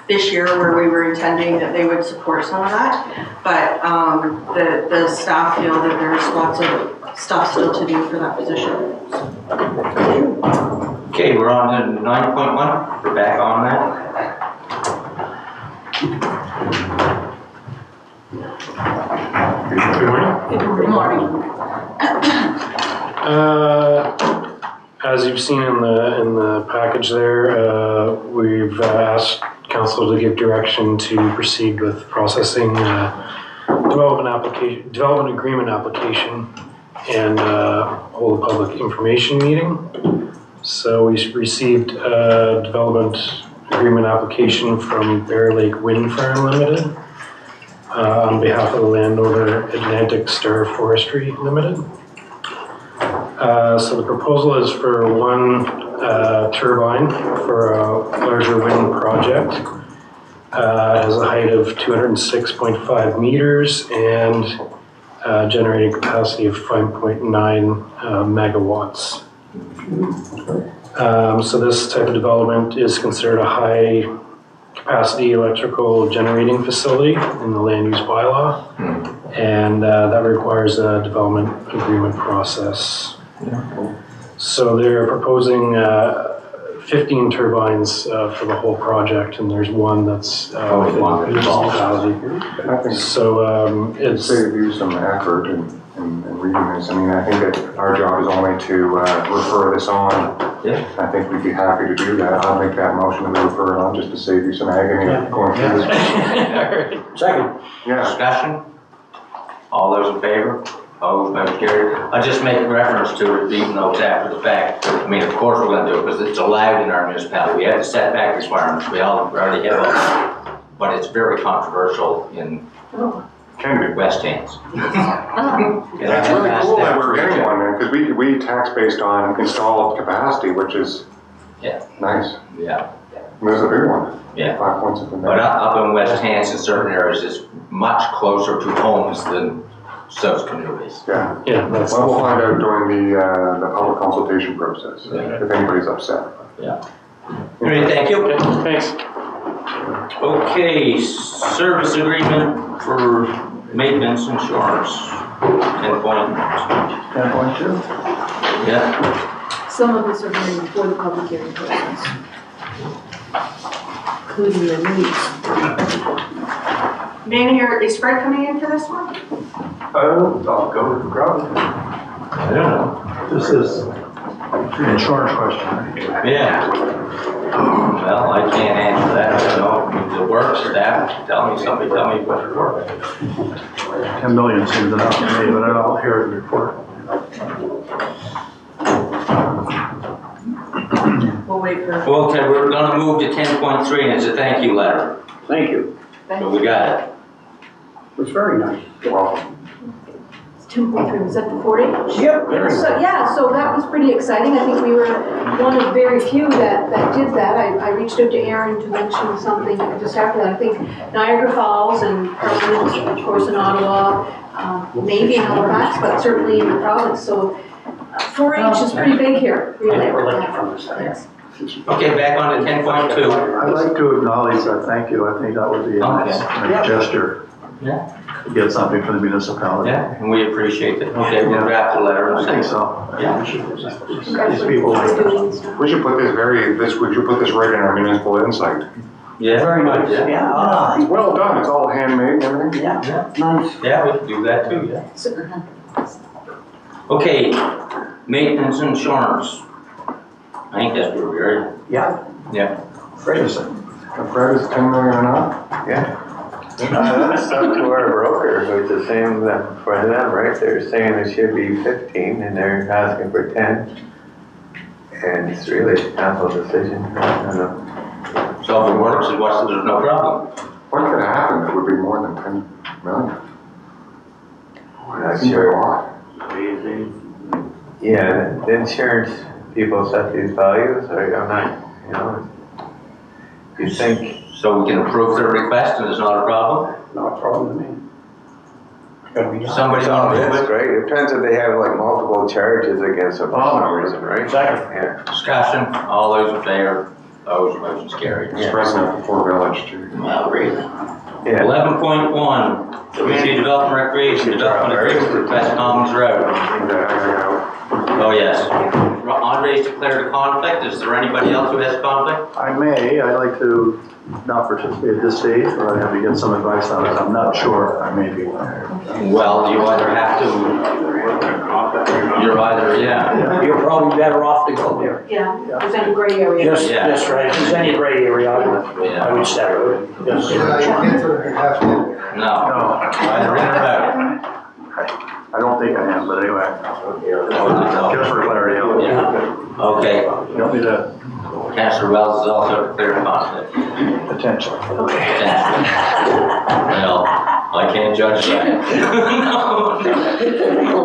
this year where we were intending that they would support some of that. But the staff feel that there's lots of stuff still to do for that position. Okay, we're on to 9.1. We're back on that. Good morning. Good morning. As you've seen in the package there, we've asked council to give direction to proceed with processing development agreement application and hold a public information meeting. So we received a development agreement application from Bear Lake Wind Farm Limited on behalf of the landowner Atlantic Star Forestry Limited. So the proposal is for one turbine for a larger wind project. Has a height of 206.5 meters and generating capacity of 5.9 megawatts. So this type of development is considered a high capacity electrical generating facility in the land use bylaw. And that requires a development agreement process. So they're proposing 15 turbines for the whole project, and there's one that's municipality. So it's Save you some effort in reading this. I mean, I think that our job is only to refer this on. Yeah. I think we'd be happy to do that. I'll make that motion to refer it on just to save you some agony of going through this. Second. Yeah. Discussion? All those in favor? Opposed, motion carried. I'll just make reference to it, even though it's after the fact. I mean, of course we're going to do it because it's allowed in our municipality. We have the setback requirements. We already have all, but it's very controversial in Can be. West Hands. It's really cool that we're getting one, because we tax based on installed capacity, which is nice. Yeah. And there's a big one. Yeah. 5 points of the But up in West Hands in certain areas, it's much closer to homes than South Canoe is. Yeah. yeah, that's Well, we'll find out during the public consultation process, if anybody's upset. Yeah. All right, thank you. thanks. Okay, service agreement for maintenance insurance. 10 point. 10.2? Yeah. Some of us are going before the public hearing process, including the news. Damon, is Fred coming in for this one? I'll go with the crowd. I don't know. This is an insurance question. Yeah. Well, I can't answer that. I don't know. The work staff, somebody tell me what it works. 10 million seems enough to me, but I'll hear it in the report. We'll wait for. Okay, we're gonna move to 10.3 and it's a thank you letter. Thank you. So we got it. It was very nice. You're welcome. 2.3, was that the 4-H? Yep, very So, nice. yeah, so that was pretty exciting. I think we were one of very few that did that. I reached out to Aaron to mention something just after that. I think Niagara Falls and Parliament, of course, in Ottawa, maybe in Halifax, but certainly in the province. So 4-H is pretty big here, really. We're looking from the side. Yes. Okay, back on to 10.2. I'd like to acknowledge that, thank you. I think that would be a nice gesture. Yeah. To get something from the municipality. Yeah, and we appreciate it. Okay, we'll draft the letter. I think so. Yeah. These people like that. We should put this right in our municipal insight. Yeah. Very nice. Yeah. Yeah. Well done, it's all handmade and everything. Yeah, nice. Yeah, we can do that too, yeah. Okay, maintenance insurance. I think that's where we're at. Yeah. Yeah. Great. Fred is 10 million enough? Yeah. That's up to our broker, who's the same for them, right? They're saying it should be 15 and they're asking for 10. And it's really a council decision. I don't know. So if it works, there's no problem. What could happen that would be more than 10 million? I'm not Seems like a sure. lot. Yeah, the insurance people set these values, I'm not, you know. You think, So we can approve their request and it's not a problem? Not a problem to me. Gotta be done. Somebody want to move that's it? great. It depends if they have like multiple charges against them for some reason, right? Exactly. Yeah. Discussion, all those in favor? Opposed, motion's carried. Mr. President, before Village too. Well, really. Yeah. 11.1, Community Development Recreation Development Agreement for West Commons Road. Oh, yes. Andre's declared a conflict. Is there anybody else who has conflict? I'd like to not participate at this stage, or I have to get some advice on it. I'm not sure. I may be. Well, you either have to, you're either, yeah. You're probably better off to go there. Yeah, if there's any gray area. Just, Yeah. that's right, if there's any gray area, I would step away. Yes. Yeah, you can't sort of have to. No, either in or out. I don't think I am, but anyway. Just for clarity. Yeah. Okay, You want me to Councillor Wells is also declared a conflict. potentially? Well, I can't judge that.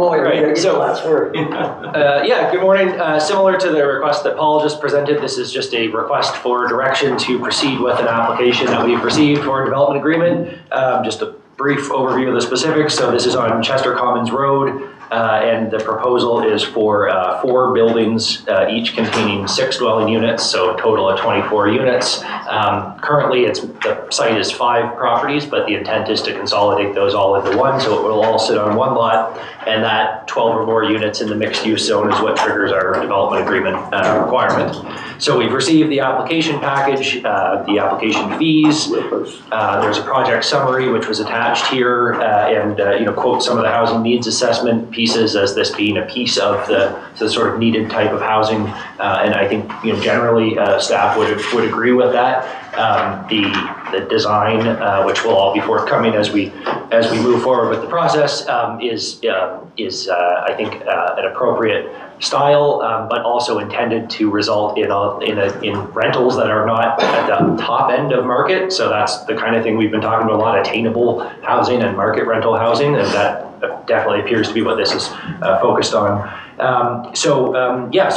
Right, so Last word. Yeah, good morning. Similar to the request that Paul just presented, this is just a request for direction to proceed with an application that we've received for a development agreement. Just a brief overview of the specifics. So this is on Chester Commons Road, and the proposal is for 4 buildings, each containing 6 dwelling units, so a total of 24 units. Currently, the site is 5 properties, but the intent is to consolidate those all into one, so it will all sit on one lot, and that 12 or more units in the mixed-use zone is what triggers our development agreement requirement. So we've received the application package, the application fees. There's a project summary which was attached here, and quote some of the housing needs assessment pieces as this being a piece of the sort of needed type of housing, and I think generally staff would agree with that. The design, which will all be forthcoming as we move forward with the process, is I think an appropriate style, but also intended to result in rentals that are not at the top end of market. So that's the kind of thing we've been talking about, a lot of attainable housing and market rental housing, and that definitely appears to be what this is focused on. So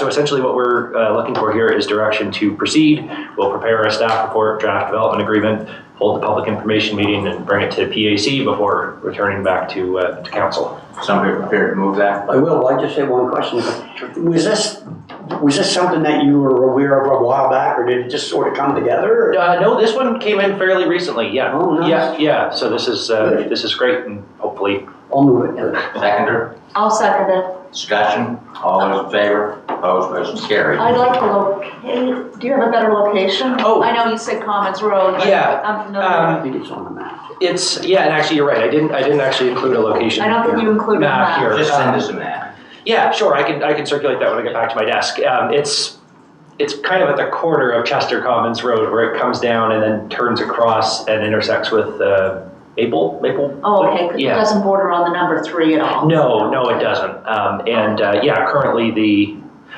essentially what we're looking for here is direction to proceed. We'll prepare a staff report, draft development agreement, hold the public information meeting, and bring it to PAC before returning back to council. Somebody prepared to move that? I will, I just have one question. Was this something that you were aware of a while back, or did it just sort of come together? No, this one came in fairly recently, yeah. Oh, nice. Yeah, so this is great, and hopefully. I'll move it. Seconder? I'll second it. Discussion? All those in favor? Opposed, motion's carried. I'd like to locate, do you have a better location? Oh. I know you said Commons Road, but Yeah, I'm familiar. I think it's on the map. and actually you're right, I didn't actually include a location. I don't think you included map that. here. Just send us a map. Yeah, sure, I can circulate that when I get back to my desk. It's kind of at the corner of Chester Commons Road where it comes down and then turns across and intersects with Maple. Oh, okay, 'cause it Yeah. doesn't border on the number 3 at all. No, it doesn't.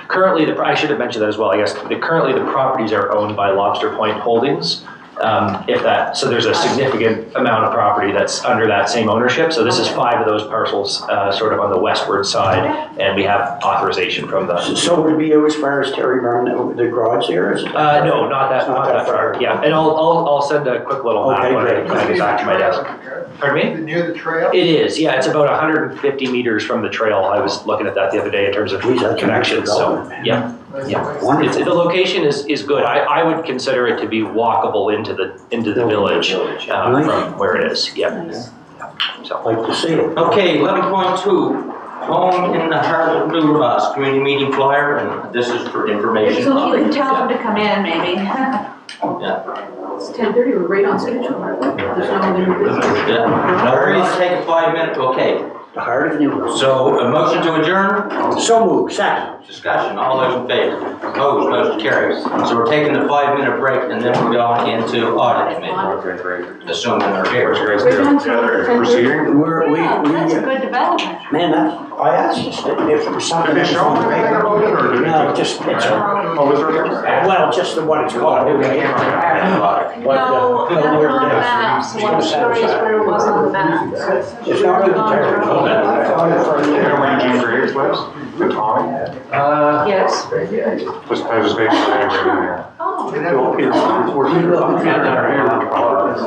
Currently I should have mentioned that as well, I guess. Currently the properties are owned by Lobster Point Holdings. So there's a significant amount of property that's under that same ownership. So this is 5 of those parcels, sort of on the westward side, and we have authorization from the. So would it be as far as Terry Brown, the garage there? Is it No, not that far. Yeah, and I'll send a quick little map Okay, when great. I get back to my desk. Pardon me? Near the trail? It is, yeah, it's about 150 meters from the trail. I was looking at that the other day in terms of Geez, that's a connections, nice so, development. yeah. Wonderful. The location is good. I would consider it to be walkable into the village Nice. from where it is, yeah. So, Like to see it. Okay, 11.2, home in the heart of New Ross, community meeting flyer, and this is for information. So you can tell them to come in, maybe. Yeah, It's 10:30, we're right on schedule, aren't we? There's no other new business. yeah. No worries, take a 5-minute, okay. The heart of New York. So, a motion to adjourn? So moved, second. Discussion, all those in favor? Opposed, motion carries. So we're taking a 5-minute break and then we're going into audit committee. Okay, great. Assuming they're here. We're down to 10:30. Proceeding? Yeah, that's a good development. Man, I asked just if there was something. Did they show them anything about it, or did they? No, just, it's, Oh, was there? well, just what it's called, okay? No, that's not on the map, so I'm curious where it was on the map. It's not really You know where Eugene Graves lives? The Tommy? Yes. I was making an agreement there. Oh. It's, we're here. Do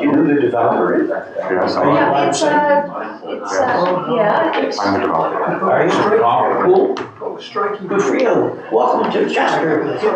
you know who the developer is? Yes, Are you I'm allowed to say? I'm the developer. Are you? Cool. Good for you. Welcome to Chester,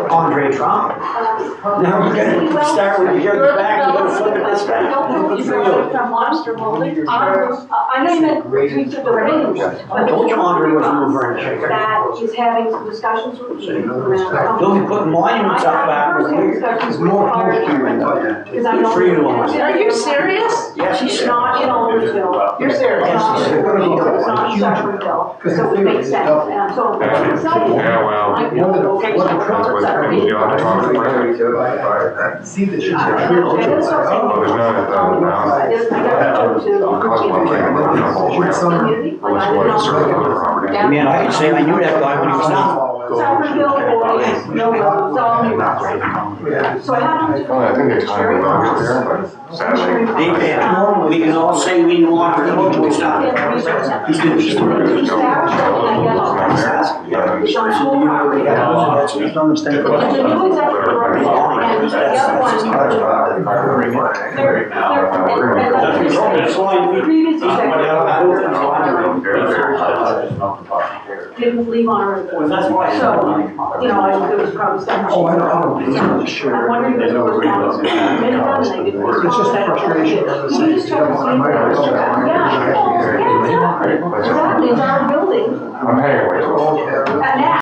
Andre Trump. Now we're gonna start with your back, you're gonna flip it this way. Good for you. From Monster Molding. I know you meant we took the range, I told you Andre was moving. that is having some discussions with you around. They'll be putting monuments up back there. There's more because I know. Good for you, Andre. Are you serious? Yes, She's not in Aldersville. You're serious? It's not in Sufferville, so it makes sense, and so I'm excited. Yeah, well, I know, okay, so that's what, you have to talk to Brad. See the shit. Well, there's none at the now. Cause one thing, we're not gonna hold it. Unless you want to serve other property. Man, I can say I knew that guy when he was down. Sufferville, Boys, no roads, all new roads. So I happened to. Well, I think they timed it out there, but sadly. We can all say we want to go to stop. He's doing It's on school property. Just understand. The new executive director and the other one, the previous executive didn't leave on a report. So, you know, there was probably some. Oh, I know. I'm wondering if it was down. It's just a frustration. Can you just check and see if there's- Yeah, exactly, it's our building. I'm paying way too much. And now,